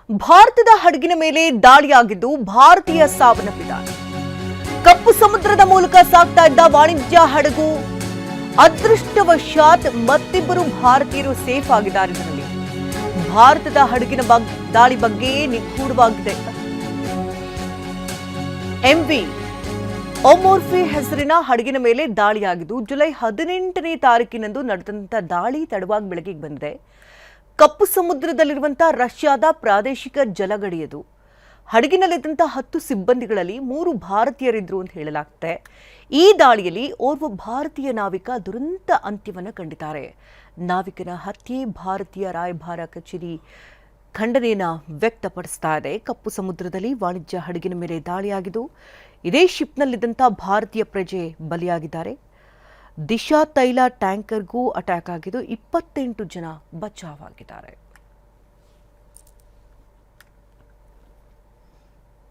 ಭಾರತದ ಹಡಗಿನ ಮೇಲೆ ದಾಳಿಯಾಗಿದ್ದು ಭಾರತೀಯ ಸಾವನ್ನಪ್ಪಿದ್ದಾರೆ. ಕಪ್ಪು ಸಮುದ್ರದ ಮೂಲಕ ಸಾಗ್ತಾ ಇದ್ದ ವಾಣಿಜ್ಯ ಹಡಗು ಅದೃಷ್ಟವಶಾತ್ ಮತ್ತಿಬ್ಬರು ಭಾರತೀಯರು ಸೇಫ್ ಆಗಿದ್ದಾರೆ. ಇದರಲ್ಲಿ ಭಾರತದ ಹಡಗಿನ ದಾಳಿ ಬಗ್ಗೆ ನಿಗೂಢವಾಗಿದೆ. ಎಂವಿ ಒಮೋರ್ಫಿ ಹೆಸರಿನ ಹಡಗಿನ ಮೇಲೆ ದಾಳಿಯಾಗಿದ್ದು ಜುಲೈ 18ನೇ ತಾರೀಕಿನಂದು ನಡೆದಂತ ದಾಳಿ ತಡವಾಗಿ ಬೆಳಕಿಗೆ ಬಂದಿದೆ. ಕಪ್ಪು ಸಮುದ್ರದಲ್ಲಿರುವಂತಹ ರಷ್ಯಾದ ಪ್ರಾದೇಶಿಕ ಜಲಗಡಿಯದು. ಹಡಗಿನಲ್ಲಿದ್ದಂತಹ 10 ಸಿಬ್ಬಂದಿಗಳಲ್ಲಿ 3 ಭಾರತೀಯರಿದ್ರು ಅಂತ ಹೇಳಲಾಗ್ತದೆ. ಈ ದಾಳಿಯಲ್ಲಿ ಓರ್ವ ಭಾರತೀಯ ನಾವಿಕ ದುರಂತ ಅಂತ್ಯವನ್ನು ಕಂಡಿದ್ದಾರೆ. ನಾವಿಕನ ಹತ್ಯೆ ಭಾರತೀಯ ರಾಯಭಾರ ಕಚೇರಿ ಖಂಡನೆಯನ್ನ ವ್ಯಕ್ತಪಡಿಸ್ತಾ ಇದೆ. ಕಪ್ಪು ಸಮುದ್ರದಲ್ಲಿ ವಾಣಿಜ್ಯ ಹಡಗಿನ ಮೇಲೆ ದಾಳಿಯಾಗಿದ್ದು ಇದೇ ಶಿಪ್ನಲ್ಲಿದ್ದಂತಹ ಭಾರತೀಯ ಪ್ರಜೆ ಬಲಿಯಾಗಿದ್ದಾರೆ. ದಿಶಾ ತೈಲ ಟ್ಯಾಂಕರ್ಗೂ ಅಟ್ಯಾಕ್ ಆಗಿದ್ದು 28 ಜನ ಬಚಾವಾಗಿದ್ದಾರೆ.